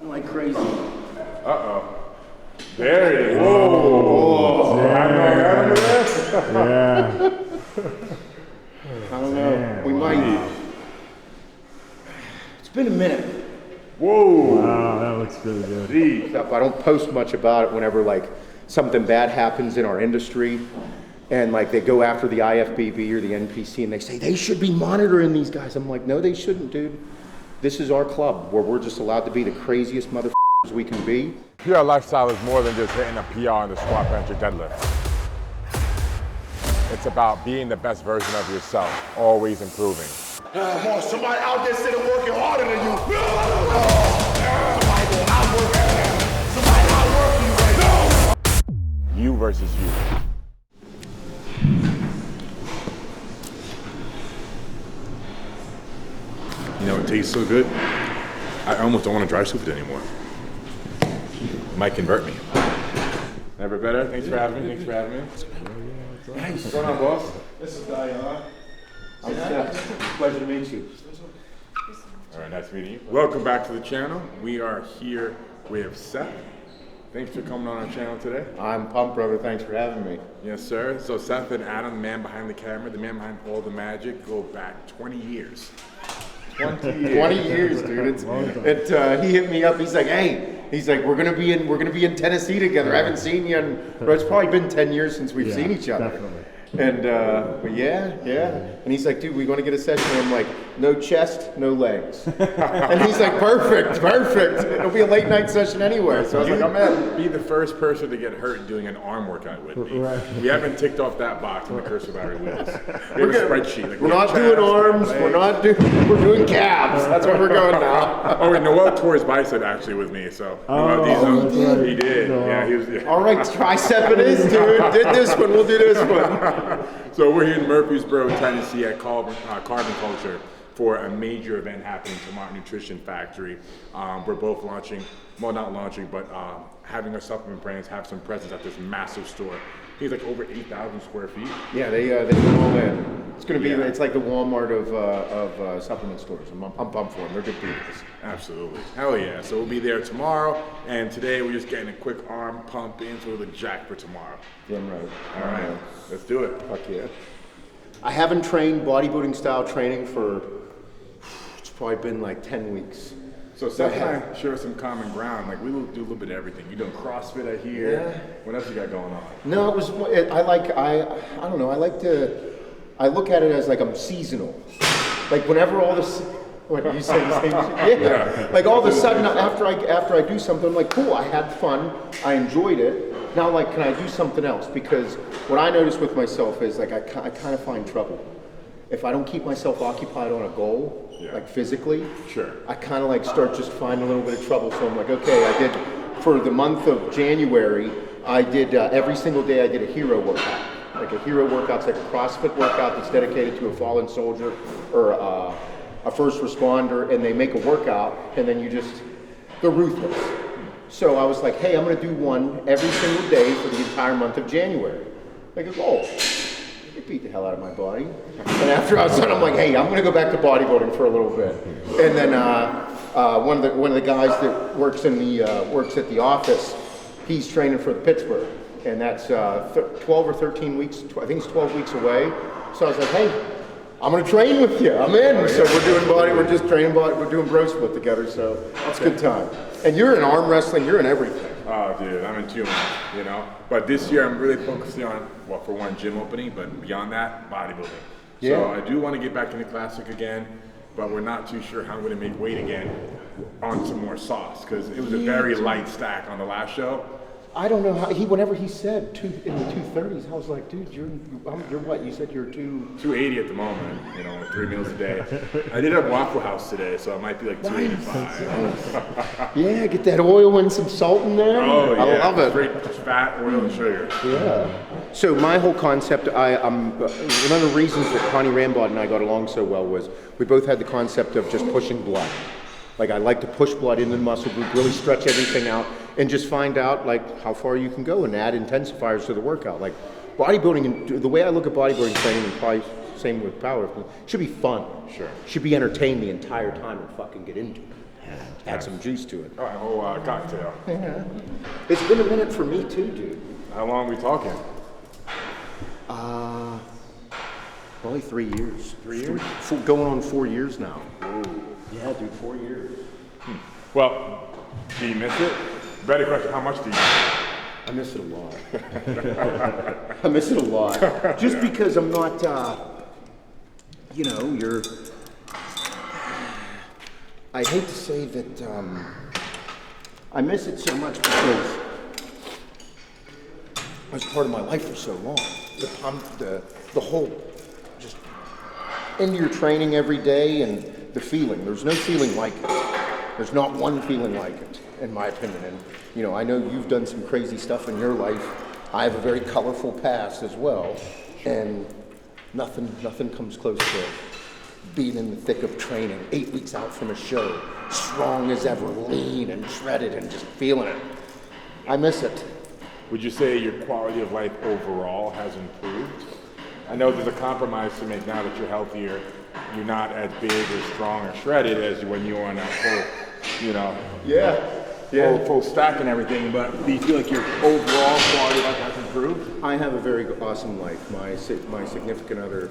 Like crazy. Uh-oh. There it is. Whoa. Yeah. I don't know. We might. It's been a minute. Whoa. Wow, that looks really good. Jeez. I don't post much about it whenever like something bad happens in our industry and like they go after the IFBB or the NPC and they say they should be monitoring these guys. I'm like, no, they shouldn't, dude. This is our club where we're just allowed to be the craziest motherfuckers we can be. PR lifestyle is more than just hitting a PR in the squat, bench, or deadlift. It's about being the best version of yourself, always improving. Come on, somebody out there sitting working harder than you. Somebody going outwork you. Somebody outworking you right now. You versus you. You know, it tastes so good, I almost don't want to dry soup it anymore. It might convert me. Never better. Thanks for having me. Nice. What's going on, boss? This is Diana. I'm Seth. Pleasure to meet you. All right, nice meeting you. Welcome back to the channel. We are here with Seth. Thanks for coming on our channel today. I'm pumped, brother. Thanks for having me. Yes, sir. So Seth and Adam, the man behind the camera, the man behind all the magic, go back 20 years. 20 years, dude. He hit me up. He's like, hey, we're gonna be in Tennessee together. I haven't seen you in, but it's probably been 10 years since we've seen each other. Definitely. And but yeah. And he's like, dude, we want to get a session. And I'm like, no chest, no legs. And he's like, perfect. It'll be a late night session anyway. So I was like, I'm in. Be the first person to get hurt doing an arm workout with me. Right. We haven't ticked off that box in the Curse of Larry Willis. We have a spreadsheet. Like, We're not doing arms. We're doing calves. That's where we're going now. Oh, and Noel tore his bicep actually with me. So right. he did. Yeah, he was. Yeah. All right, tricep it is, dude. Did this one. We'll do this one. So we're here in Murfreesboro, Tennessee at Carbon Culture for a major event happening tomorrow, Nutrition Factory. We're both launching, well not launching, but having our supplement brands have some presence at this massive store. It's like over 8,000 square feet. Yeah, they go all in. It's gonna be, it's like the Walmart of supplement stores. I'm pumped for them. They're good people. Absolutely. Hell yeah. So we'll be there tomorrow, and today we're just getting a quick arm pump in so we'll look jacked for tomorrow. Damn right. All right, let's do it. Fuck yeah. I haven't trained bodybuilding style training for, it's probably been like 10 weeks. So Seth and I share some common ground. Like we do a little bit of everything. You doing CrossFit, I hear. Yeah. What else you got going on? No, I don't know, I look at it as like I'm seasonal. Like whenever all this, what you say the same shit? Yeah. Like all of a sudden after I do something, I'm like, cool, I had fun, I enjoyed it. Now like, can I do something else? Because what I notice with myself is like I kind of find trouble. If I don't keep myself occupied on a goal, like physically, I kind of like start just finding a little bit of trouble. So I'm like, okay, I did, for the month of January, I did every single day I did a hero workout. Like a hero workout's like a CrossFit workout that's dedicated to a fallen soldier or a first responder, and they make a workout and then they're ruthless. So I was like, hey, I'm gonna do one every single day for the entire month of January. Like a goal. It beat the hell out of my body. And after I was done, I'm like, hey, I'm gonna go back to bodybuilding for a little bit. And then one of the guys that works at the office, he's training for the Pittsburgh, and that's 12 or 13 weeks. I think it's 12 weeks away. So I was like, hey, I'm gonna train with you. I'm in. So we're just training body. We're doing bro split together. So it's a good time. And you're in arm wrestling. You're in everything. Oh, dude, I'm in too much, you know. But this year, I'm really focusing on, well, for one, gym opening, but beyond that, bodybuilding. Yeah. So I do want to get back in the classic again, but we're not too sure how I'm going to make weight again on some more sauce, because it was a very light stack on the last show. I don't know how whenever he said in the 230s, I was like, dude, you're what? You said you're 280 at the moment, you know, 3 meals a day. I did have Waffle House today, so it might be like 285. Yeah, get that oil and some salt in there. Oh yeah, I love it. Great fat, oil, and sugar. Yeah. So my whole concept, one of the reasons that Connie Rambod and I got along so well was we both had the concept of just pushing blood. Like I like to push blood into the muscle group, really stretch everything out, and just find out like how far you can go and add intensifiers to the workout. Like bodybuilding, and the way I look at bodybuilding training, and probably same with powerlifting, should be fun. Sure. Should be entertained the entire time and fucking get into it. add some juice to it. All right, whole cocktail. Yeah. It's been a minute for me too, dude. How long are we talking? Probably 3 years. 3 years? Going on 4 years now. Ooh. Yeah, dude, 4 years. Well, do you miss it? Better question, how much do you miss it? I miss it a lot. I miss it a lot. Just because I'm not, I hate to say that I miss it so much because it was part of my life for so long. The whole, just into your training every day and the feeling. There's no feeling like it. There's not one feeling like it, in my opinion. And I know you've done some crazy stuff in your life. I have a very colorful past as well, and nothing comes close to being in the thick of training, 8 weeks out from a show, strong as ever, lean and shredded and just feeling it. I miss it. Would you say your quality of life overall has improved? I know there's a compromise to make now that you're healthier. You're not as big or strong or shredded as when you were on that full, full stack and everything, but do you feel like your overall quality of life has improved? I have a very awesome life. My significant other,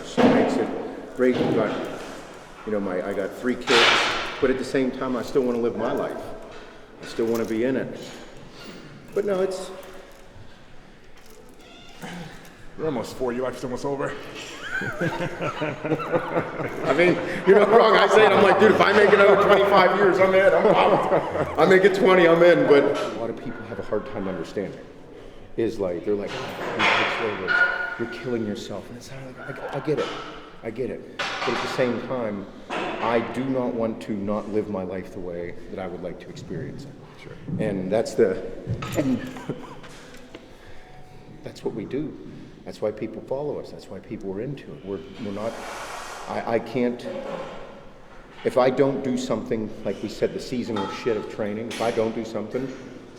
she makes it great. I got 3 kids, but at the same time, I still want to live my life. I still want to be in it. But no, it's... You're almost 4, your life's almost over. I mean, you're not wrong. I say it, I'm like, dude, if I make another 25 years, I'm in. I'm out. I make it 20, I'm in. But a lot of people have a hard time understanding. Is like, they're like, oh, you're killing yourself. And it's like, I get it. I get it. But at the same time, I do not want to not live my life the way that I would like to experience it. Sure. And that's what we do. That's why people follow us. That's why people are into it. We're not, I can't, if I don't do something, like we said, the seasonal shit of training, if I don't do something,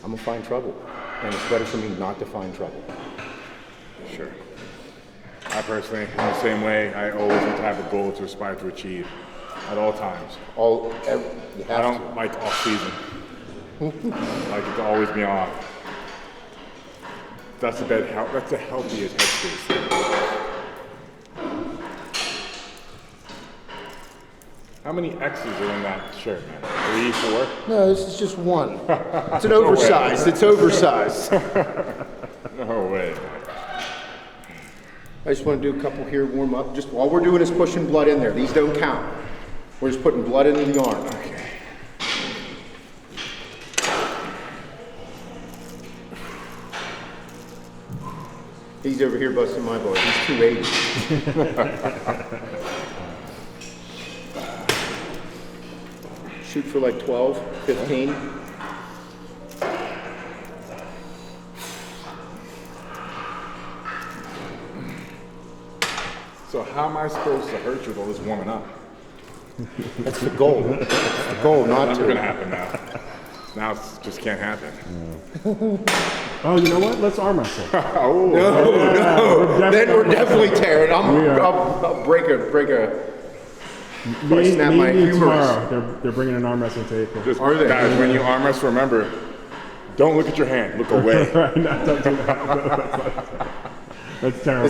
I'm gonna find trouble. And it's better for me not to find trouble. Sure. I personally, in the same way, I always want to have a goal to aspire to achieve at all times. I don't like off season. I like it to always be on. That's the healthiest headspace. How many X's are in that shirt, man? 3, 4? No, this is just one. It's an oversized. It's oversized. No way. I just want to do a couple here, warm up. Just all we're doing is pushing blood in there. These don't count. We're just putting blood into the arm. Okay. He's over here busting my balls. He's 280. Shoot for like 12, 15. So how am I supposed to hurt you with all this warming up? That's the goal. That's the goal, not That's to. not gonna happen now. Now it just can't happen. Oh, you know what? Let's arm wrestle. Oh, No. Then we're definitely tearing. I'll break a. Snap my Me humerus. tomorrow. They're bringing an arm wrestling tape. just, guys, when you arm wrestle, remember, don't look at your hand. Look away. Right, no, don't do that. That's terrible.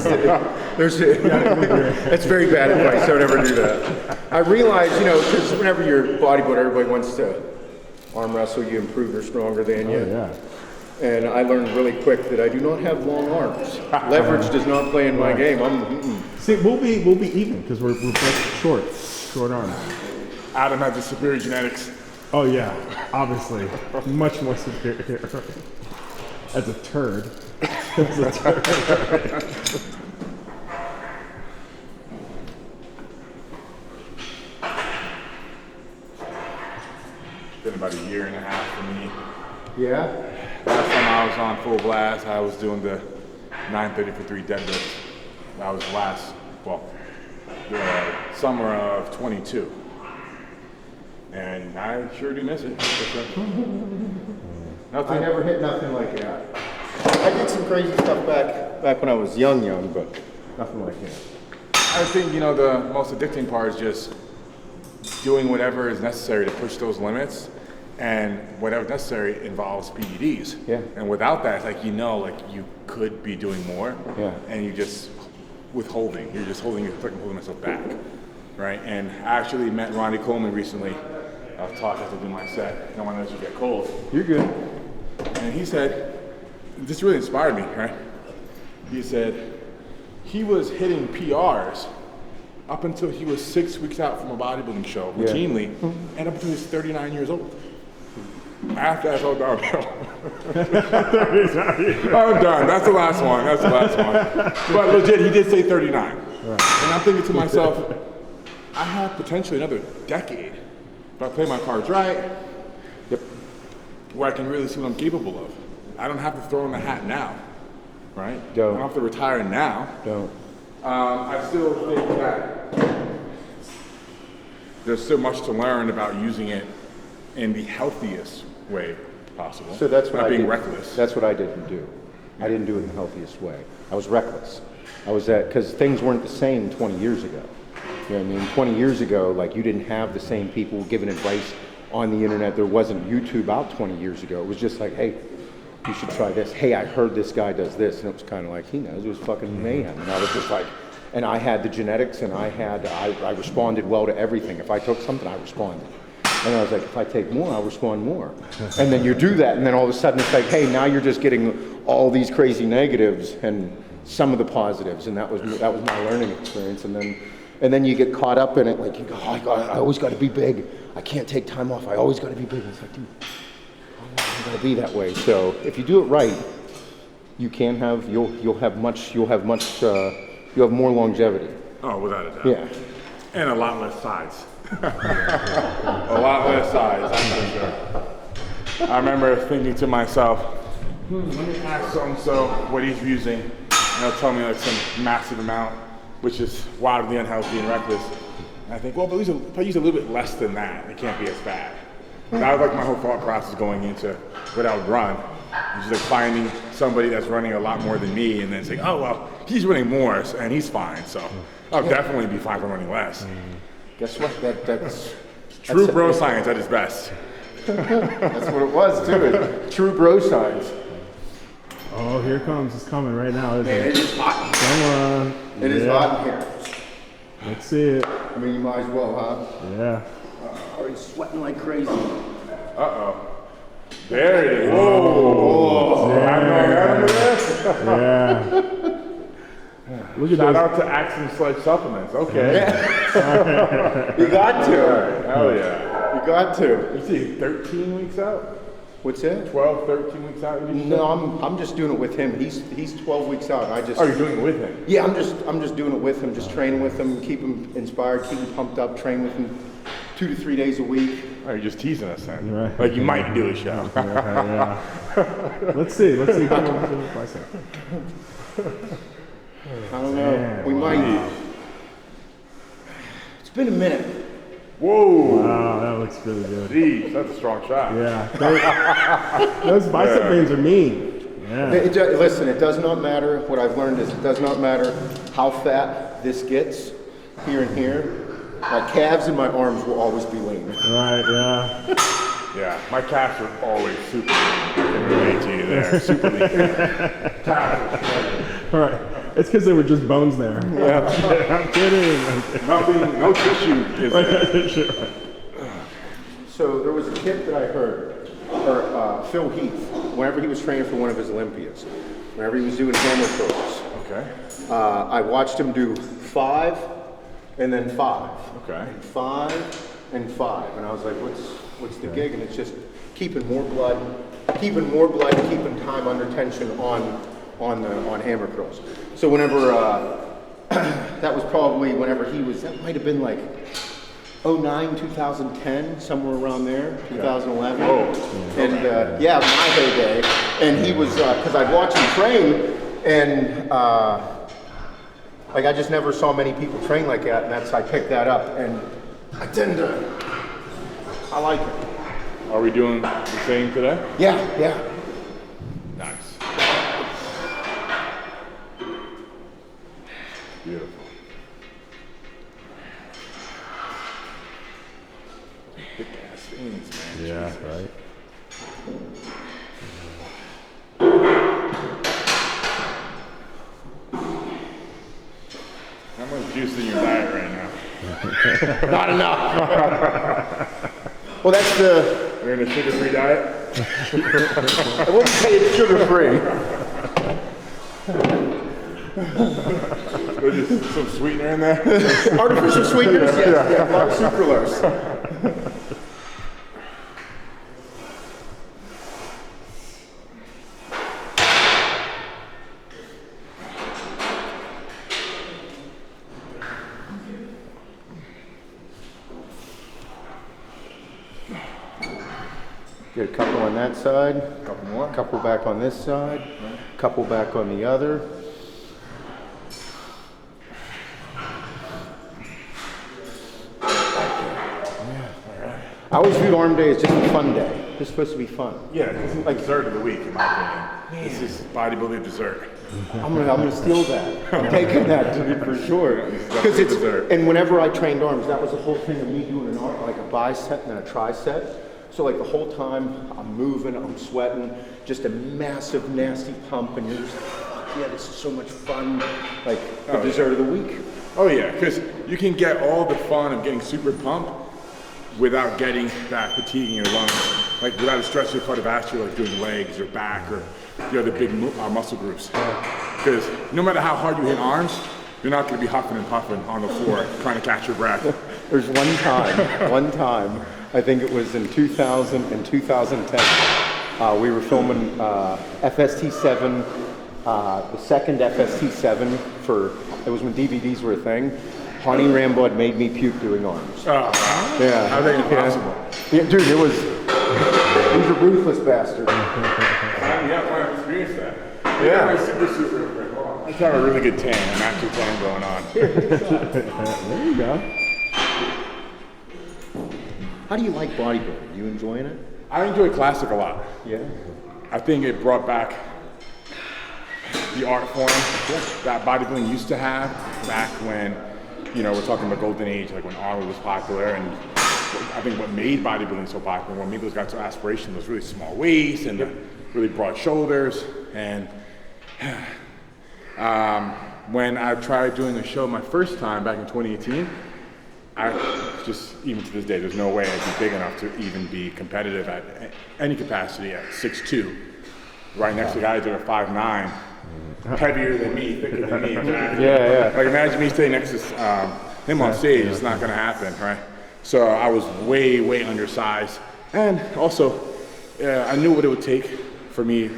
That's very bad advice. Don't ever do that. I realize, because whenever you're a bodybuilder, everybody wants to arm wrestle you, improve, they're stronger than you. Oh, yeah. And I learned really quick that I do not have long arms. Leverage does not play in my game. See, we'll be even because we're both short arms. Adam has the superior genetics. Oh yeah, obviously, much more superior. As a turd. As a turd. It's been about a year and a half for me. Yeah? Last time I was on full blast, I was doing the 930 for 3 deadlift. That was the summer of 22. And I sure do miss it. I never hit nothing like that. I did some crazy stuff back when I was young, but nothing like that. I think, the most addicting part is just doing whatever is necessary to push those limits, and whatever necessary involves PEDs. Yeah. And without that, it's like, you know, like you could be doing more. Yeah. And you just withholding. You're just holding. It's like I'm holding myself back, right? And I actually met Ronnie Coleman recently. I was talking to do my set. I don't want to let you get cold. You're good. And he said, this really inspired me, right? He said he was hitting PRs up until he was 6 weeks out from a bodybuilding show routinely, and up until he was 39 years old. After that's all downhill. I'm done. That's the last one. That's the last one. But legit, he did say 39. Right. And I'm thinking to myself, I have potentially another decade if I play my cards right, where I can really see what I'm capable of. I don't have to throw in the hat now, right? Don't. I don't have to retire now. Don't. I still think that there's so much to learn about using it in the healthiest way possible. So that's what not I being did. reckless. That's what I didn't do. I didn't do it in the healthiest way. I was reckless. I was because things weren't the same 20 years ago. You know what I mean? 20 years ago, like you didn't have the same people giving advice on the internet. There wasn't YouTube out 20 years ago. It was just like, hey, you should try this. Hey, I heard this guy does this. And it was kind of like, he knows. It was fucking mayhem. And I was just like, and I had the genetics and I responded well to everything. If I took something, I responded. And I was like, if I take more, I'll respond more. And then you do that, and then all of a sudden it's like, hey, now you're just getting all these crazy negatives and some of the positives. And that was my learning experience. And then you get caught up in it, like you go, oh, I always got to be big. I can't take time off. I always got to be big. It's like, dude, I'm going to be that way. So if you do it right, you can have you'll have more longevity. Oh, without a doubt. Yeah. And a lot less size. A lot less size, that's for sure. I remember thinking to myself, let me ask so-and-so what he's using, and he'll tell me like some massive amount, which is wildly unhealthy and reckless. And I think, well, but if I use a little bit less than that, it can't be as bad. That was like my whole thought process going into what I would run. It's just like finding somebody that's running a lot more than me, and then saying, oh, well, he's running more, and he's fine, so I'll definitely be fine for running less. Guess what? That's True bro science at its best. That's what it was too. True bro science. Oh, here it comes. It's coming right now, isn't Man, it? it is hot. Come on. It is hot in here. Let's see it. I mean, you might as well, huh? Yeah. Already sweating like crazy. Uh-oh. There it is. Whoa. Yeah. Look at Shout those. out to Action Sledge Supplements. Okay. You got to. Hell yeah. You got to. You see 13 weeks out? What's that? 12, 13 weeks out? No, I'm just doing it with him. He's 12 weeks out. I just. Oh, you're doing it with him? Yeah, I'm just doing it with him. Just training with him, keep him inspired, keep him pumped up, train with him 2 to 3 days a week. Oh, you're just teasing us then. Right. Like you might do a show. Yeah. Let's see. Come on, do the bicep. I don't know. We might. It's been a minute. Whoa. Wow, that looks really good. Jeez, that's a strong shot. Yeah. Those bicep veins are mean. Yeah. Listen, it does not matter. What I've learned is it does not matter how fat this gets, here and here. My calves and my arms will always be lean. Right, yeah. Yeah, my calves are always super lean. I can relate to you there. Super lean. Calves. All right. It's because there were just bones there. Yeah. I'm kidding. Nothing, no tissue is there. So there was a tip that I heard, or Phil Heath, whenever he was training for one of his Olympiads, whenever he was doing hammer throws, Okay. I watched him do 5 and then 5. Okay. 5 and 5. And I was like, what's the gig? And it's just keeping more blood, keeping time under tension on hammer curls. So whenever, that was probably whenever that might have been like 09, 2010, somewhere around there, 2011. Oh. And yeah, my heyday. And he was, because I'd watch him train, and like I just never saw many people train like that, and I picked that up, and I like it. Are we doing the same today? Yeah. Nice. Beautiful. not enough. Well, that's the. You're in a sugar-free diet? I wouldn't say it's sugar-free. There's just some sweetener in there. Artificial sweeteners? Yes, yeah, a lot of sucralose. Get a couple on that side, Couple more. couple back on this side, couple back on the other. I always viewed arm day as just a fun day. It's supposed to be fun. Yeah, this is like dessert of the week, in my opinion. This is bodybuilding dessert. I'm gonna steal that. I'm taking that, dude, for sure. Because it's dessert. and whenever I trained arms, that was the whole thing of me doing an arm, like a bicep and then a tricep. So like the whole time I'm moving, I'm sweating, just a massive nasty pump, and you're just like, fuck yeah, this is so much fun. Like the dessert of the week. Oh yeah, because you can get all the fun of getting super pumped without getting that fatigue in your lungs, like without a stress your cardiovascular, like doing legs or back or the other big muscle groups. Because no matter how hard you hit arms, you're not going to be huffing and puffing on the floor trying to catch your breath. There's one time, I think it was in 2000 and 2010, we were filming FST7, the second FST7 for, it was when DVDs were a thing. Honey Rambo had made me puke doing arms. Oh, Yeah. how that impossible? Yeah, dude, he was a ruthless bastard. Yeah, I experienced that. Yeah. Super quick. I have a really good tan, an actual tan going on. There you go. How do you like bodybuilding? You enjoying it? I enjoy classic a lot. Yeah. I think it brought back the art form that bodybuilding used to have back when, you know, we're talking about golden age, like when Arnold was popular, and I think what made bodybuilding so popular, when people got so aspirational, was really small waist and the really broad shoulders. And when I tried doing a show my first time back in 2018, I just, even to this day, there's no way I'd be big enough to even be competitive at any capacity at 6'2", right next to guys that are 5'9", heavier than me, thicker than me. Yeah. Like imagine me staying next to him on stage, it's not gonna happen, right? So I was way, way undersized. And also, I knew what it would take for me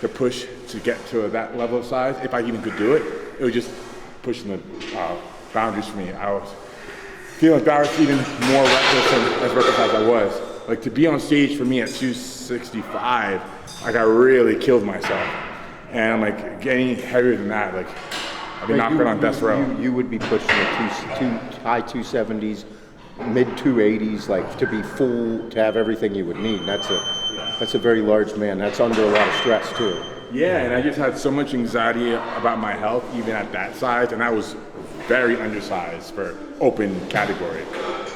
to push to get to that level of size. If I even could do it, it was just pushing the boundaries for me. I was feeling embarrassed, even more reckless than as reckless as I was. Like to be on stage for me at 265, like I really killed myself. And I'm like, getting heavier than that, like I've been knocking on death row. You would be pushing the high 270s, mid 280s, like to be full, to have everything you would need. And that's a very large man. That's under a lot of stress too. Yeah, and I just had so much anxiety about my health, even at that size, and I was very undersized for open category.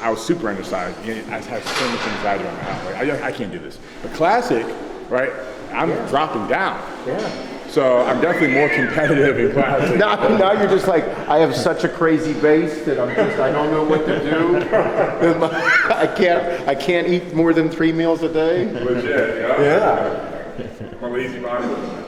I was super undersized. I had so much anxiety about my health. Like, I can't do this. But classic, right? I'm dropping down. Yeah. So I'm definitely more competitive in classic. Now you're just like, I have such a crazy base that I don't know what to do. I can't eat more than 3 meals a day. Legit, Yeah. I'm a lazy bodybuilder.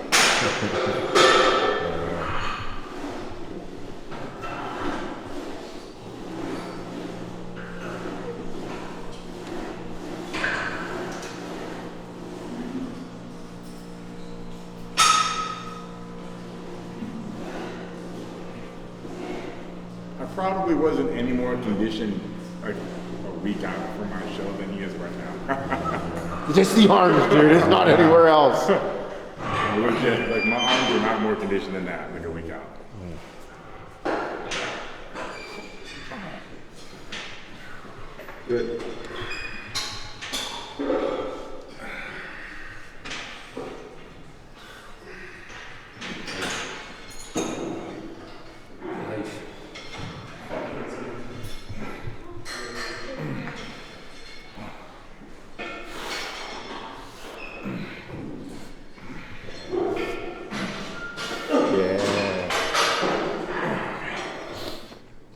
I probably wasn't any more conditioned like a week out from my show than he is right now. Just the arms, dude. It's not anywhere else. Legit, like my arms are not more conditioned than that, like a week out. Good.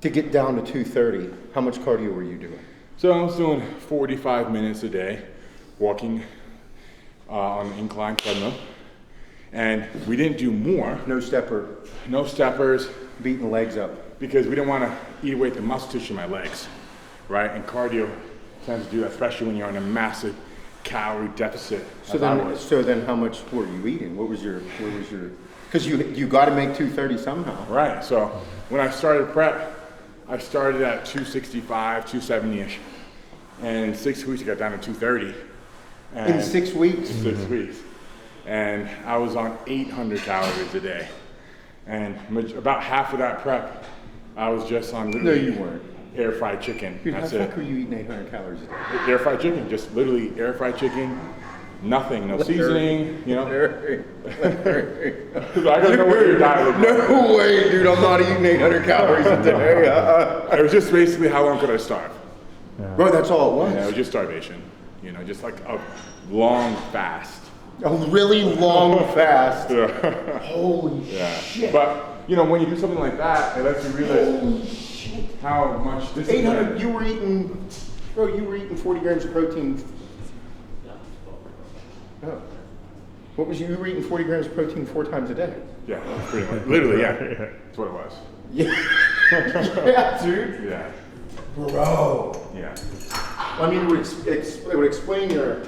To get down to 230, how much cardio were you doing? So I was doing 45 minutes a day, walking on the incline treadmill. And we didn't do more. No stepper, No steppers, beating legs up. because we didn't want to eat away the muscle tissue in my legs, right? And cardio tends to do that, especially when you're on a massive calorie deficit. So then how much were you eating? What was your, because you got to make 230 somehow. Right, so when I started prep, I started at 265, 270-ish. And in 6 weeks, I got down to 230. And In 6 weeks? 6 weeks. And I was on 800 calories a day. And about half of that prep, I was just on literally No, you weren't. air fried chicken. Dude, That's how the it. fuck were you eating 800 calories a day? Air fried chicken, just literally air fried chicken, nothing, no seasoning, you know. I gotta know what your diet looked like. No way, dude, I'm not eating 800 calories a day. It was just basically how long could I starve? Bro, that's all it was. Yeah, it was just starvation, you know, just like a long fast. A really long fast. Yeah. Holy Yeah. shit. But you know, when you do something like that, it lets you realize how much this 800, is. you were eating 40 grams of protein. Oh. What was you were eating 40 grams of protein 4 times a day? Yeah, pretty much. Literally, yeah. That's what it was. Yeah. Yeah, dude. Yeah. Bro. Yeah. I mean, it would explain your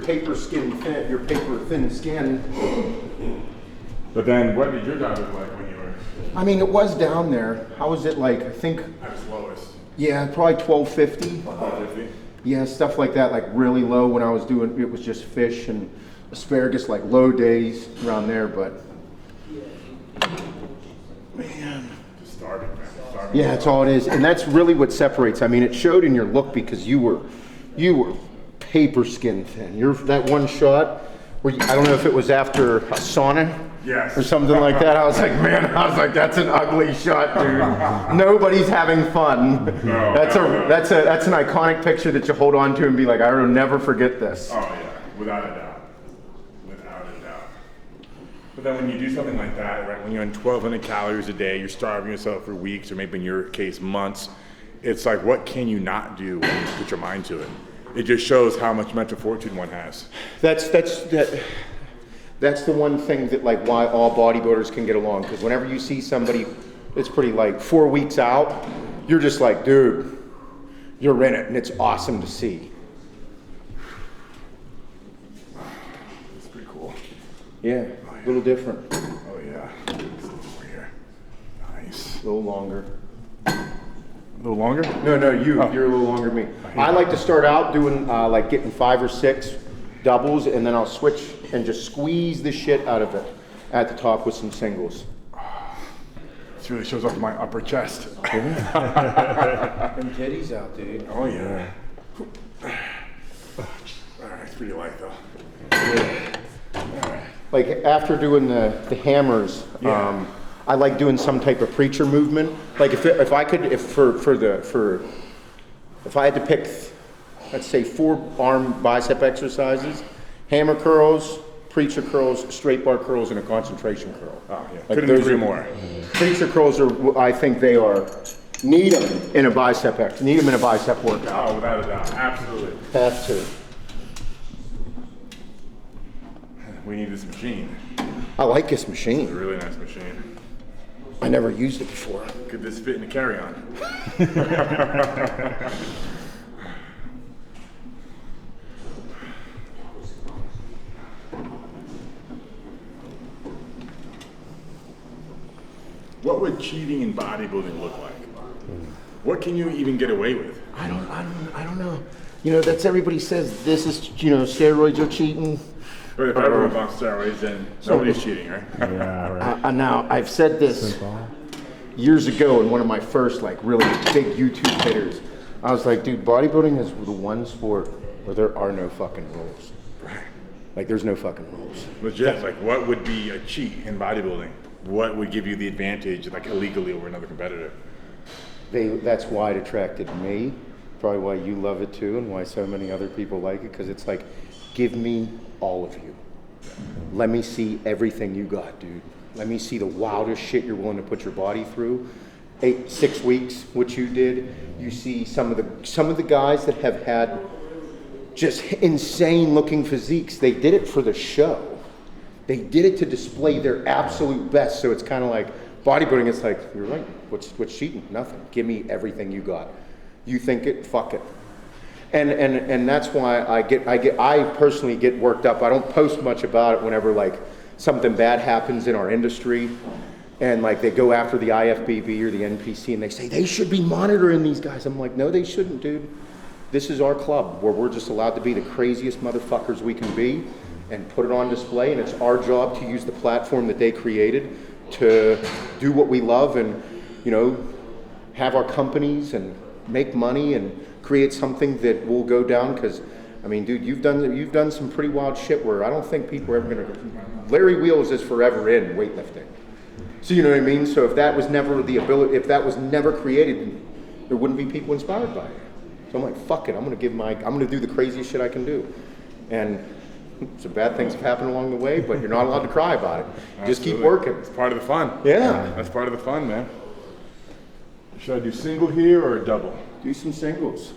paper thin skin. But then, what did your diet look like when you were I mean, it was down there. How was it like? I think, at its lowest? yeah, probably 1250. 150? Yeah, stuff like that, like really low when I was doing, it was just fish and asparagus, like low days around there, but man. Just starving, man. Starving. Yeah, that's all it is. And that's really what separates. I mean, it showed in your look because you were paper skin thin. That one shot where I don't know if it was after a sauna. Yes. Or something like that. I was like, man, that's an ugly shot, dude. Nobody's having fun. No, that's an iconic picture that you hold on to and be like, I will never forget this. Oh yeah, without a doubt. Without a doubt. But then when you do something like that, right, when you're on 1,200 calories a day, you're starving yourself for weeks or maybe in your case, months, it's like, what can you not do when you put your mind to it? It just shows how much mental fortitude one has. That's the one thing that like why all bodybuilders can get along, because whenever you see somebody that's pretty like 4 weeks out, you're just like, dude, you're in it, and it's awesome to see. It's pretty cool. Yeah, a little different, a Oh yeah. Over here. Nice. little longer. A little longer? No, you're a little longer than me. I like to start out doing like getting 5 or 6 doubles, and then I'll switch and just squeeze the shit out of it at the top with some singles. This really shows off my upper chest. And titties out, dude. Oh yeah. Alright, it's pretty light though. Like after doing the hammers, Yeah. I like doing some type of preacher movement. Like if I had to pick, let's say 4 arm bicep exercises, hammer curls, preacher curls, straight bar curls, and a concentration curl. Oh yeah. Like Couldn't those agree are- more. Preacher curls are, I think they are, need them in a bicep workout. Oh, without a doubt. Absolutely. Have to. We need this machine. I like this It's a machine. really nice machine. I never used it before. Could this fit in a carry-on? What would cheating in bodybuilding look like? What can you even get away with? I don't know. You know, that's everybody says this is, steroids are cheating. But if everyone's on steroids, then nobody's cheating, right? Yeah, right. Now, I've said this years ago in one of my first, like, really big YouTube hitters. I was like, dude, bodybuilding is the one sport where there are no fucking rules. Like, there's no fucking rules. Legit, like what would be a cheat in bodybuilding? What would give you the advantage, like illegally over another competitor? That's why it attracted me. Probably why you love it too, and why so many other people like it, because it's like, give me all of you. Let me see everything you got, dude. Let me see the wildest shit you're willing to put your body through. 6 weeks, which you did. You see some of the guys that have had just insane looking physiques. They did it for the show. They did it to display their absolute best. So it's kind of like bodybuilding. It's like, you're right. What's cheating? Nothing. Give me everything you got. You think it? Fuck it. And that's why I personally get worked up. I don't post much about it whenever like something bad happens in our industry, and like they go after the IFBB or the NPC and they say they should be monitoring these guys. I'm like, no, they shouldn't, dude. This is our club where we're just allowed to be the craziest motherfuckers we can be and put it on display, and it's our job to use the platform that they created to do what we love and, you know, have our companies and make money and create something that will go down. Because I mean, dude, you've done some pretty wild shit where I don't think people are ever gonna. Larry Wheels is forever in weightlifting. So you know what I mean? So if that was never if that was never created, there wouldn't be people inspired by it. So I'm like, fuck it, I'm gonna do the craziest shit I can do. And some bad things have happened along the way, but you're not allowed to cry about it. Just keep working. It's part of the fun. Yeah. That's part of the fun, man. Should I do single here or a double? Do some singles.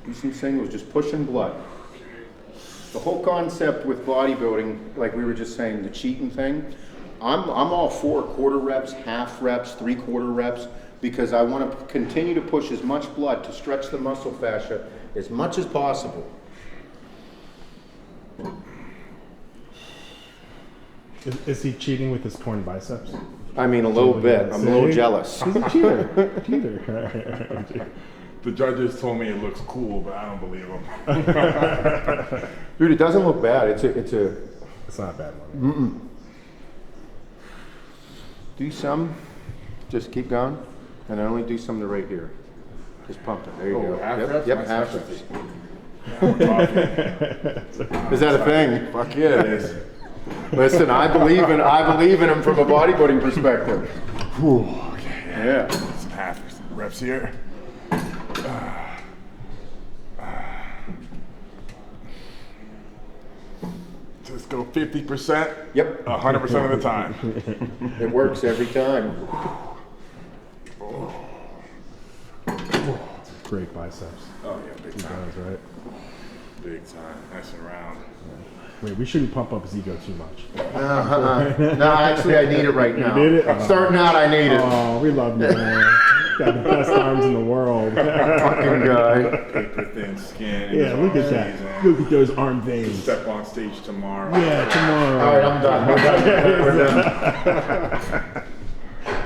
Do some singles, just pushing blood. The whole concept with bodybuilding, like we were just saying, the cheating thing, I'm all for quarter reps, half reps, 3/4 reps, because I want to continue to push as much blood to stretch the muscle fascia as much as possible. Is he cheating with his torn biceps? I mean, a little bit. I'm a little jealous. He's a cheater. Cheater. The judges told me it looks cool, but I don't believe them. Dude, it doesn't look bad. It's not a bad one. Do some, just keep going, and then only do some to right here. Just pump it. There you go. Half Yep, reps? yep, My half specialty. reps. Is that a thing? Fuck yeah, it is. Listen, I believe in him from a bodybuilding perspective. Whew, okay. Yeah. Some half reps here. Just go 50%. Yep. 100% of the time. It works every time. Great biceps. Oh yeah, big He time. does, right? Big time. Nice and round. Wait, we shouldn't pump up his ego too much. No, actually, I need it right now. need it? Starting out, I need it. Oh, we love you, man. Got the best arms in the world. Fucking guy. Paper thin skin. Yeah, look at that. Look at those arm veins. Step on stage tomorrow. Yeah, tomorrow. All right, I'm done. We're done.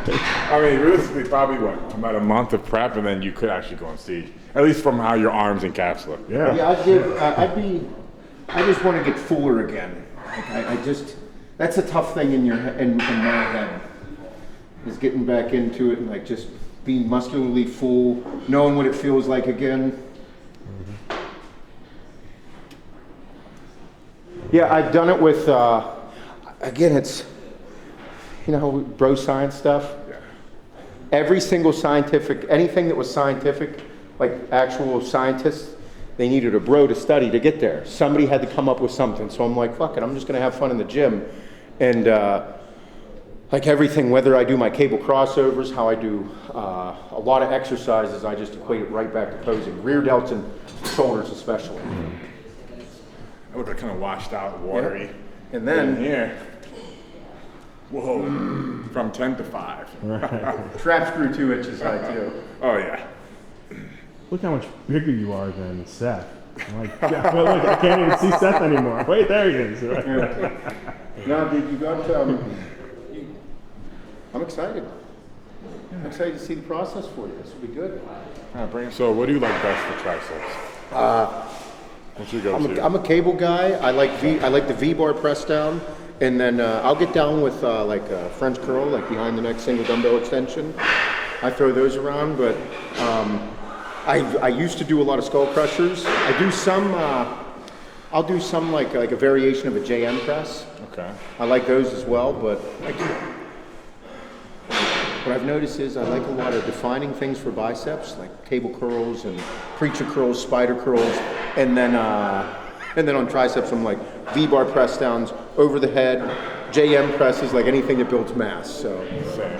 I mean, realistically, probably what? About a month of prep, and then you could actually go on stage. At least from how your arms encapsulate. Yeah. Yeah, I just want to get fuller again. Like that's a tough thing in my head, is getting back into it and like just being muscularly full, knowing what it feels like again. Yeah, I've done it with, again, it's, bro science stuff. Yeah. Every single anything that was scientific, like actual scientists, they needed a bro to study to get there. Somebody had to come up with something. So I'm like, fuck it, I'm just gonna have fun in the gym. And like everything, whether I do my cable crossovers, how I do a lot of exercises, I just equate it right back to posing. Rear delts and shoulders especially. I look like kind of washed out, watery. Yeah. And then here, whoa, from 10 to 5. trap screw 2 inches high too. Oh yeah. Look how much bigger you are than Seth. I'm like, yeah, but look, I can't even see Seth anymore. Wait, there he is. No, dude, you got. I'm excited. I'm excited to see the process for you. This will be good. So, what do you like best for triceps? What's your go-to? I'm a cable guy. I like the V-bar press down, and then I'll get down with like a French curl, like behind the neck single dumbbell extension. I throw those around, but I used to do a lot of skull crushers. I do some. I'll do some like a variation of a JM press. Okay. I like those as well, but what I've noticed is I like a lot of defining things for biceps, like cable curls and preacher curls, spider curls, and then on triceps I'm like V-bar press downs over the head, JM presses, like anything that builds mass. So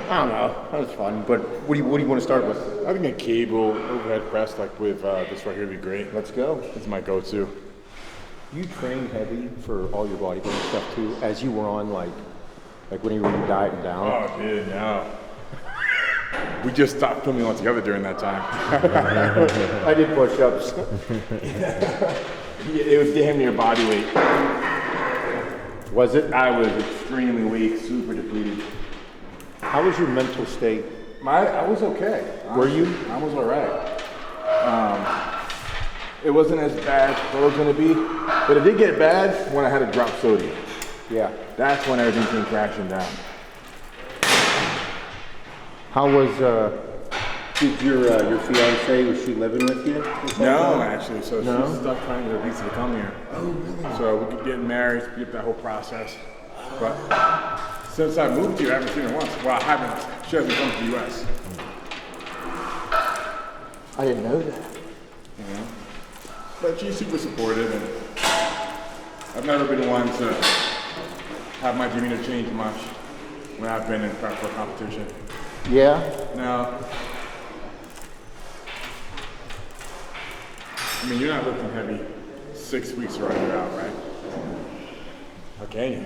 I don't know, that was fun. But what do you want to start with? I think a cable overhead press like with this right here would be great. Let's go. This is my go-to. You train heavy for all your bodybuilding stuff too, as you were on like when you were dieting down. Oh, dude, no. We just stopped filming altogether during that time. I did push-ups. It was damn near body weight. Was it? I was extremely weak, super depleted. How was your mental state? I was okay. Were you? I was all right. It wasn't as bad as I thought it was going to be, but it did get bad when I had to drop sodium. Yeah. That's when everything came crashing down. How was did your fiance, was she living with you? No, actually. So she was stuck trying to get a visa to come here. Oh, really? So we could get married, skip that whole process. But since I moved here, I haven't seen her once. Well, I haven't. She hasn't come to the U.S. I didn't know that. You know? But she's super supportive, and I've never been one to have my demeanor change much when I've been in prep for competition. Yeah? No. I mean, you're not lifting heavy 6 weeks right here out, right? How can you?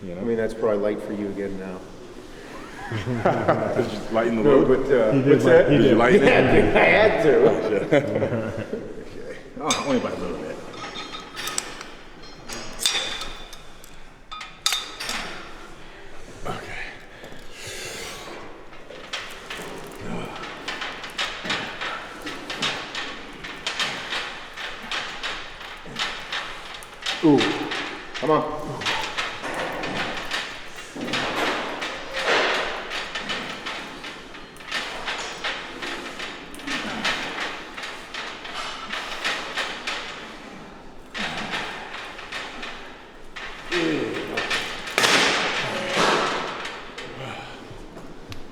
You know? I mean, that's probably light for you again now. Just lighten the No, load. but what's that? Did you lighten it? Yeah, dude, I had to. Oh, only by a little bit. Ooh, come on.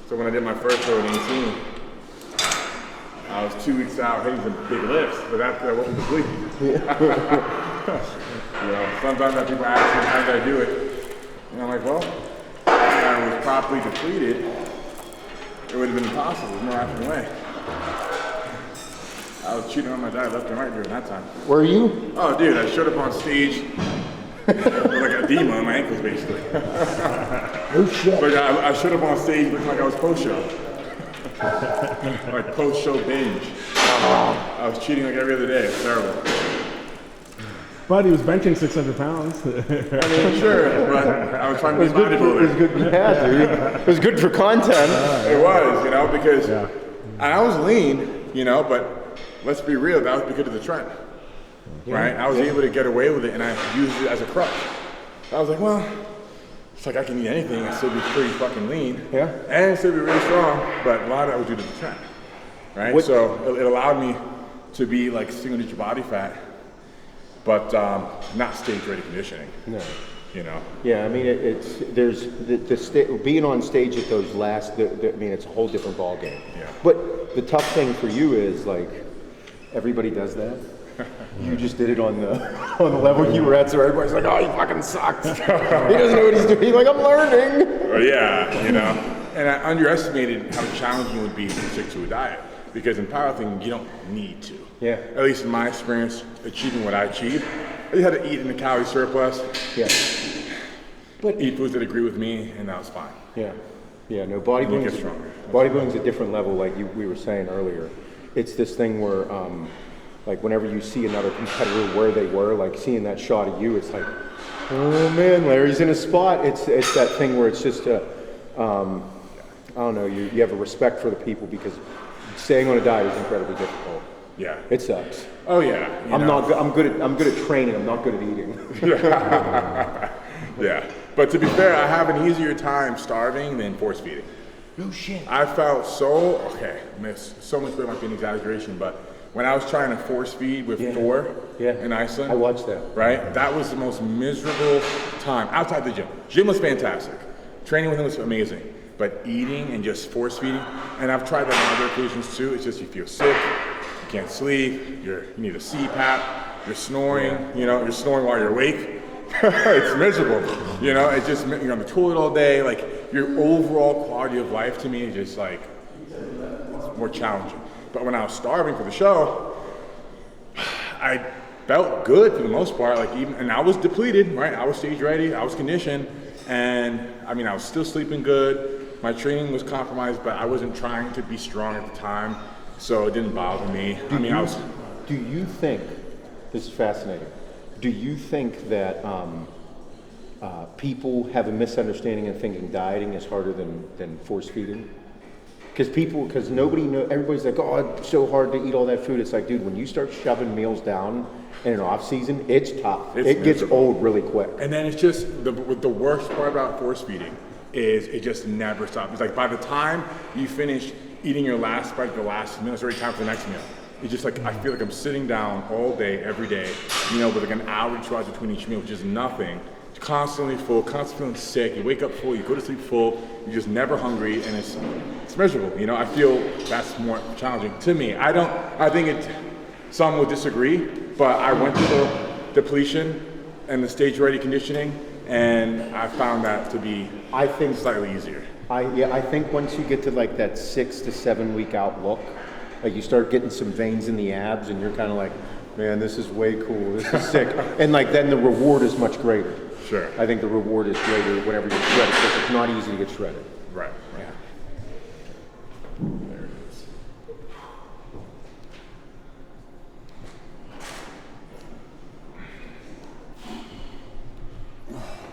So when I did my first show in 18, I was 2 weeks out hitting some big lifts, but after that, I wasn't depleted. You know, sometimes I people ask me how did I do it, and I'm like, well, if I was properly depleted, it would have been impossible. There's no African way. I was cheating on my diet left and right during that time. Were you? Oh, dude, I showed up on stage with like edema on my ankles, basically. No shit. Like I showed up on stage looking like I was post-show. Like post-show binge. I was cheating like every other day. It was terrible. But he was benching 600 pounds. I mean, sure, but I was trying to be a bodybuilder. It was good. Yeah, dude. It was good for content. It was, you know, because and I was lean, you know, but let's be real, that was because of the trend, right? I was able to get away with it, and I used it as a crutch. I was like, well, it's like I can eat anything and still be pretty fucking lean, and still be really strong, but a lot of that was due to the trend, right? So it allowed me to be like single-digit body fat, but not stage-ready conditioning. No. You know. Yeah, I mean, there's being on stage at those last. I mean, it's a whole different ball game. Yeah. But the tough thing for you is like, everybody does that. You just did it on the level you were at, so everybody's like, oh, he fucking sucks. He doesn't know what he's doing. He's like, I'm learning. Well, yeah, you know. And I underestimated how challenging it would be to stick to a diet, because in powerlifting you don't need to. Yeah. At least in my experience, achieving what I achieved, I just had to eat in a calorie surplus. Yeah. But eat foods that agree with me, and that was fine. Yeah. Yeah. No, You get bodybuilding's stronger. Bodybuilding's a different level, like we were saying earlier. It's this thing where, like, whenever you see another competitor where they were, like seeing that shot of you, it's like, oh man, Larry's in a spot. It's that thing where it's just I don't know. You have a respect for the people, because staying on a diet is incredibly difficult. Yeah. It sucks. Oh yeah. I'm good at training. I'm not good at eating. Yeah. But to be fair, I have an easier time starving than force feeding. No shit. I felt so much better might be an exaggeration, but when I was trying to force feed with Thor in Iceland, I watched that. Right? That was the most miserable time outside the gym. Gym was fantastic. Training with him was amazing. But eating and just force feeding, and I've tried that on other occasions too, it's just you feel sick, you can't sleep, you need a CPAP, you're snoring, you know, you're snoring while you're awake. It's miserable. You know, it's just, you're on the toilet all day. Like, your overall quality of life to me is just like, it's more challenging. But when I was starving for the show, I felt good for the most part. Like, even, and I was depleted, right? I was stage ready, I was conditioned, and I mean, I was still sleeping good. My training was compromised, but I wasn't trying to be strong at the time, so it didn't bother me. Do you think, this is fascinating, do you think that people have a misunderstanding and thinking dieting is harder than force feeding? Because nobody knows, everybody's like, oh, it's so hard to eat all that food. It's like, dude, when you start shoving meals down in an off season, it's tough. It gets old really quick. And then it's just, the worst part about force feeding is it just never stops. It's like by the time you finish eating your last bite, the last meal, it's already time for the next meal. It's just like, I feel like I'm sitting down all day, every day, you know, with like an hour, 2 hours between each meal, which is nothing. Constantly full, constantly feeling sick, you wake up full, you go to sleep full, you're just never hungry, and it's miserable. You know, I feel that's more challenging to me. I think some would disagree, but I went through the depletion and the stage ready conditioning, and I found that to be, I think, slightly easier. I think once you get to like that 6 to 7 week outlook, like you start getting some veins in the abs, and you're kind of like, man, this is way cool, this is sick. And like then the reward is much greater. Sure. I think the reward is greater whenever you're shredded, because it's not easy to get shredded. Right. Yeah. There it is.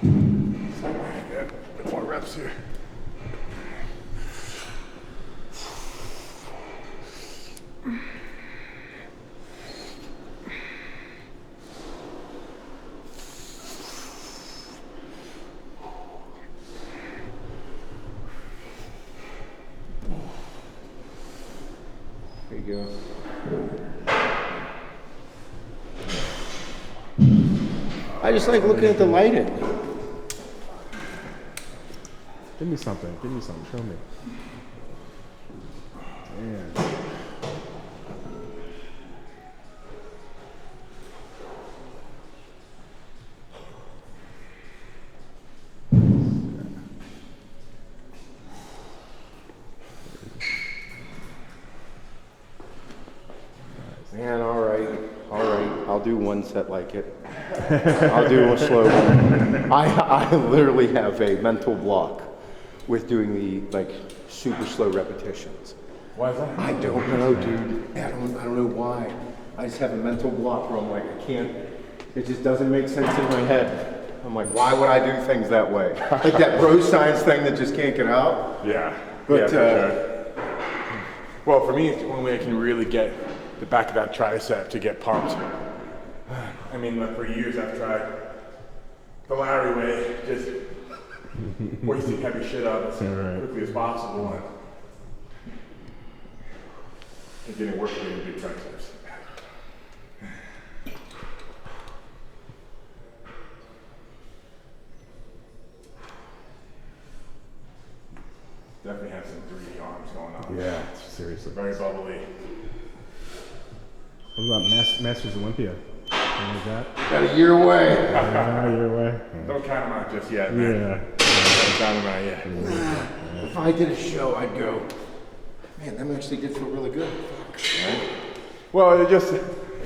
A bit more reps here. There you go. I just like looking at the lighting. Give me something. Show me. Yeah. Man, all right. I'll do one set like it. I'll do a slow one. I literally have a mental block with doing the like super slow repetitions. Why is that? I don't know, dude. I don't know why. I just have a mental block where I'm like, I can't. It just doesn't make sense in my head. I'm like, why would I do things that way? Like that bro science thing that just can't get out. Yeah. But yeah, for sure. Well, for me, it's the only way I can really get the back of that tricep to get pumped. I mean, like for years I've tried the Larry way, just hoisting heavy shit up as quickly as possible and getting work with big triceps. Definitely has some 3D arms going on. Yeah, seriously. Very bubbly. What about Masters Olympia? Something like that? Got a year away. Your way. Don't count them out just yet, man. Yeah. Don't count them out yet. If I did a show, I'd go, man, that actually did feel really good. Right? Well, it just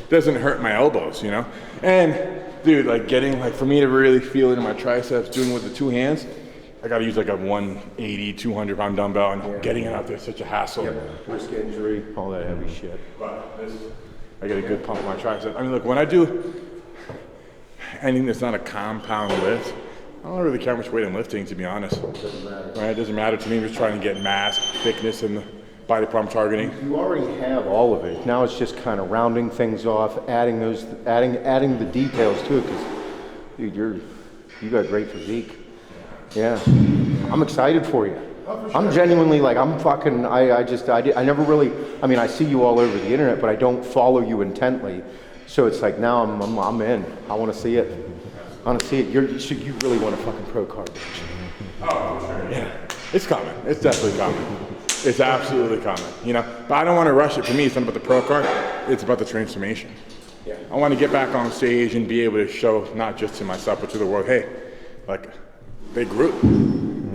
doesn't hurt my elbows, you know? And, dude, like getting, like for me to really feel it in my triceps, doing it with the two hands, I gotta use like a 180, 200 pound dumbbell, and getting it out there is such a hassle. Risk injury, all that heavy shit. But this, I get a good pump in my tricep. I mean, look, when I do anything that's not a compound lift, I don't really care how much weight I'm lifting, to be honest. Doesn't matter. Right? It doesn't matter to me. I'm just trying to get mass, thickness, and the body part I'm targeting. You already have all of it. Now it's just kind of rounding things off, adding adding the details to it. Because, dude, you got great physique. Yeah, I'm excited for you. I'm genuinely like, I never really, I mean, I see you all over the internet, but I don't follow you intently. So it's like now I'm in. I want to see it. I want to see it. You really want a fucking pro card. Oh, for sure. Yeah, it's coming. It's definitely coming. It's absolutely coming. You know, but I don't want to rush it. For me, it's not about the pro card. It's about the transformation. I want to get back on stage and be able to show not just to myself but to the world, hey, like they grew.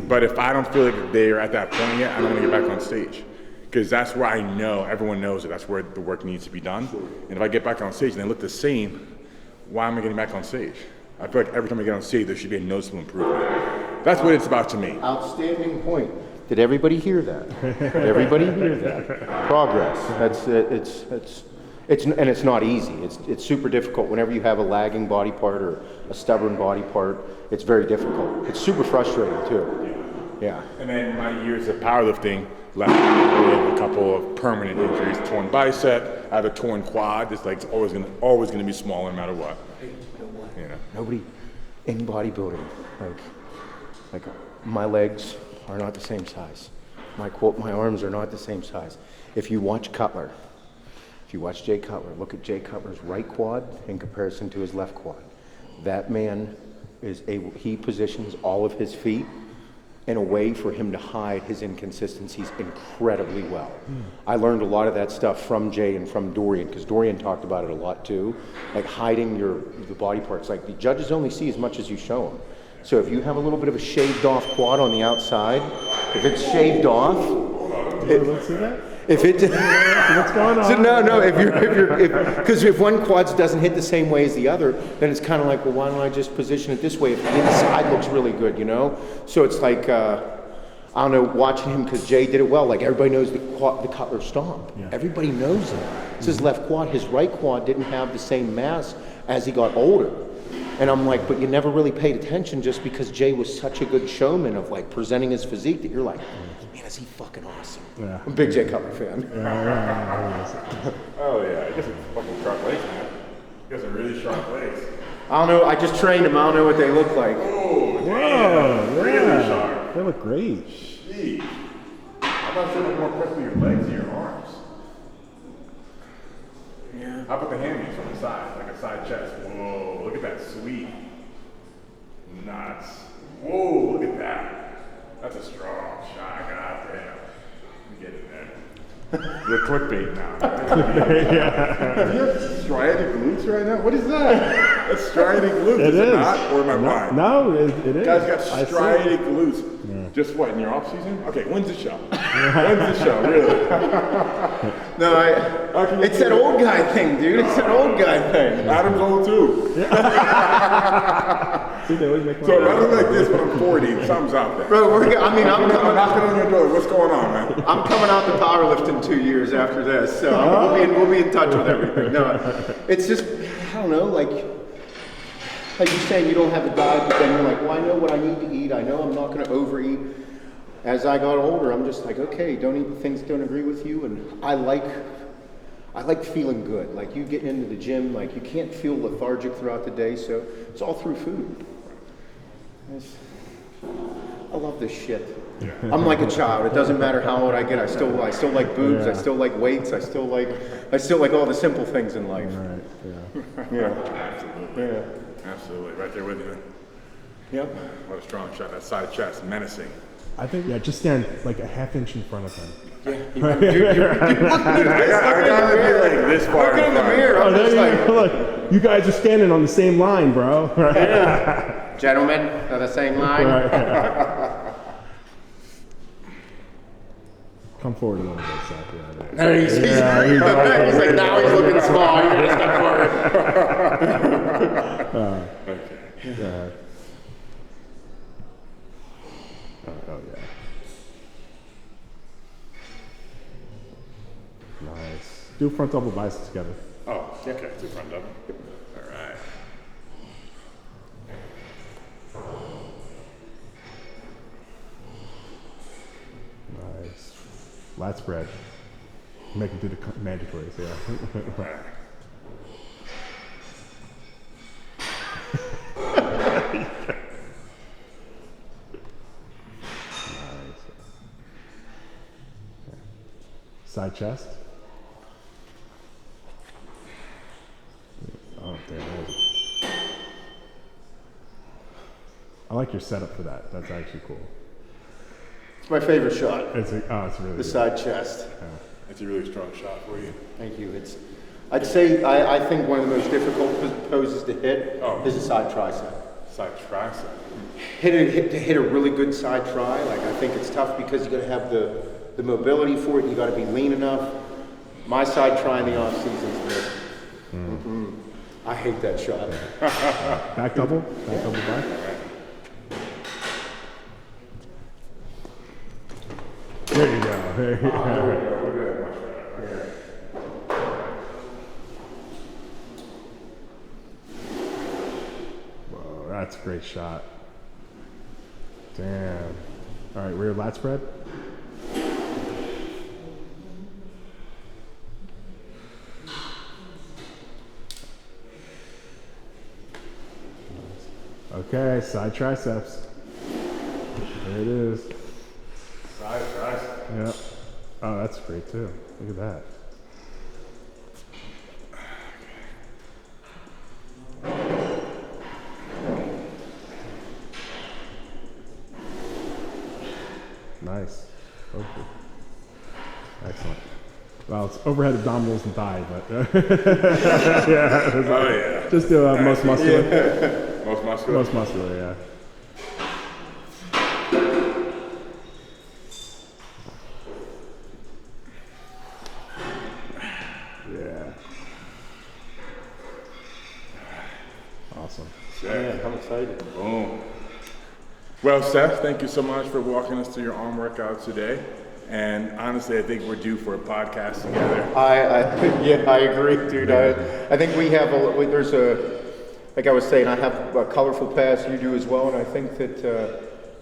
But if I don't feel like they're at that point yet, I'm not going to get back on stage. Because that's where I know, everyone knows that that's where the work needs to be done. And if I get back on stage and they look the same, why am I getting back on stage? I feel like every time I get on stage, there should be a noticeable improvement. That's what it's about to me. Outstanding point. Did everybody hear that? Did everybody hear that? Progress. And it's not easy. It's super difficult. Whenever you have a lagging body part or a stubborn body part, it's very difficult. It's super frustrating too. Yeah. And then my years of powerlifting left me with a couple of permanent injuries: torn bicep, I have a torn quad. This leg's always gonna be smaller no matter what. You know. Nobody in bodybuilding, like my legs are not the same size. My arms are not the same size. If you watch Cutler, if you watch Jay Cutler, look at Jay Cutler's right quad in comparison to his left quad. That man he positions all of his feet in a way for him to hide his inconsistencies incredibly well. I learned a lot of that stuff from Jay and from Dorian, because Dorian talked about it a lot too, like hiding the body parts. Like the judges only see as much as you show them. So if you have a little bit of a shaved off quad on the outside, if it's shaved off, Let's see that. if it What's going on? so no, because if one quad doesn't hit the same way as the other, then it's kind of like, well, why don't I just position it this way if the inside looks really good, you know? So it's like, I don't know, watching him, because Jay did it well. Like everybody knows the Cutler stomp. Yeah. Everybody knows it. It's his left quad. His right quad didn't have the same mass as he got older. And I'm like, but you never really paid attention just because Jay was such a good showman of like presenting his physique that you're like, man, is he fucking awesome. Yeah. I'm a big Jay Cutler fan. Oh yeah, I guess it's fucking sharp legs, man. You guys are really sharp legs. I don't know, I just trained them. I don't know what they look like. Oh, Whoa, really sharp. They look great. Jeez. I'm not sure what's more impressive with your legs or your arms. Yeah. How about the hammies on the side, like a side chest? Whoa, look at that sweep. Nuts. Whoa, look at that. That's a strong shot. God damn. Let me get in there. You're clickbait now. Right? You have striated glutes right now? What is that? That's striated glutes. It is. Not? Or am I blind? No, it is. You guys got I see striated it. glutes. Yeah. Just what, in your off season? Okay, when's the show? When's the show, really? No, it's that old guy thing, dude. It's that old guy thing. Adam's old too. See, they always make So rather like this when I'm 40, something's out there. Bro, I'm knocking on your door. What's going on, man? I'm coming out to powerlifting 2 years after this, so we'll be in touch with everything. No, it's just, I don't know, like you're saying you don't have a diet, but then you're like, well, I know what I need to eat. I know I'm not going to overeat. As I got older, I'm just like, okay, don't eat things that don't agree with you. And I like feeling good. Like you getting into the gym, like you can't feel lethargic throughout the day, so it's all through food. I love this shit. I'm like a child. It doesn't matter how old I get. I still like boobs. Yeah. I still like weights. I still like all the simple things in life. Right, Yeah. Absolutely. Yeah. Absolutely. Right there with you. Yep. What a strong shot. That side chest, menacing. I think, just stand like a half inch in front of him. I gotta be like this far. Look in the mirror. I'm just like, Look, you guys are standing on the same line, bro. yeah. Gentlemen, on the same line. Right. Come forward a little bit, Seth. Yeah, No, he's like, now he's looking small. You gotta step forward. yeah. Oh yeah. Nice. Do front double biceps together. Oh, okay. Two front double. All right. Nice. Lat spread. Make it do the mandatories, yeah. Side chest. Oh, there it is. I like your setup for that. That's actually cool. It's my favorite shot. It's really The good. side chest. It's a really strong shot for you. Thank you. I'd say I think one of the most difficult poses to hit is a side tricep. Side tricep. Hit a really good side tri. Like I think it's tough because you got to have the mobility for it. You got to be lean enough. My side tri in the off season. I hate that shot. Back double back. There you go. There you go. Whoa, that's a great shot. Damn. All right, rear lat spread. Okay, side triceps. There it is. Side tricep. Yeah. Oh, that's great too. Look at that. Nice. Okay. Excellent. Well, it's overhead abdominals and thigh, but yeah. Oh yeah. Just most muscular. Yeah. Most muscular. Most muscular, yeah. Yeah. Awesome. Yeah, I'm excited. Boom. Well, Seth, thank you so much for walking us through your arm workout today. And honestly, I think we're due for a podcast together. I agree, dude. I think we have there's a, like I was saying, I have a colorful past. You do as well, and I think that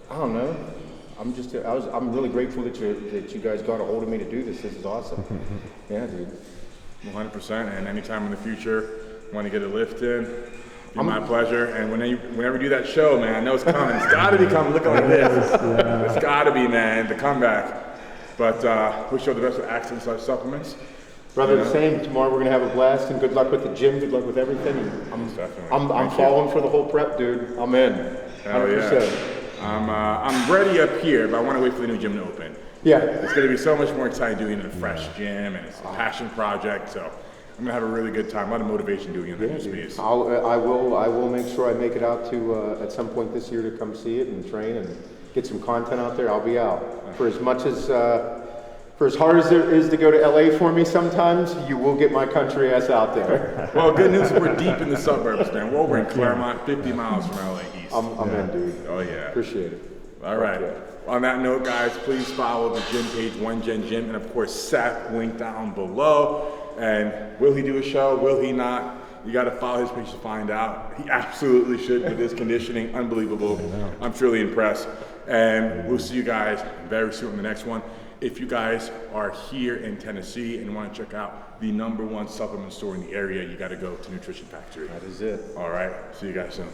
I don't know. I'm really grateful that you guys got a hold of me to do this. This is awesome. Yeah, dude. 100%. And anytime in the future, want to get a lift in, be my pleasure. And whenever you do that show, man, I know it's coming. It's got to be coming. Looking like this. Yeah. It's got to be, man. The comeback. But wish you all the best with accents and supplements. Brother, the same. Tomorrow we're gonna have a blast, and good luck with the gym. Good luck with everything. I'm following for the whole prep, dude. I'm in. 100%. Yeah. I'm ready up here, but I want to wait for the new gym to open. Yeah. It's gonna be so much more exciting doing it in a fresh gym, and it's a passion project. So I'm gonna have a really good time. A lot of motivation doing it in the new space. I will make sure I make it out to at some point this year to come see it and train and get some content out there. I'll be out for as hard as it is to go to LA for me sometimes. You will get my country ass out there. Well, good news is we're deep in the suburbs, man. We're over in Claremont, 50 miles from LA East. I'm in, dude. Oh yeah. Appreciate it. All right. On that note, guys, please follow the gym page, One Gen Gym, and of course Seth, link down below. And will he do a show? Will he not? You got to follow his page to find out. He absolutely should with his conditioning. Unbelievable. I'm truly impressed. And we'll see you guys very soon in the next one. If you guys are here in Tennessee and want to check out the #1 supplement store in the area, you got to go to Nutrition Factory. That is it. All right. See you guys soon.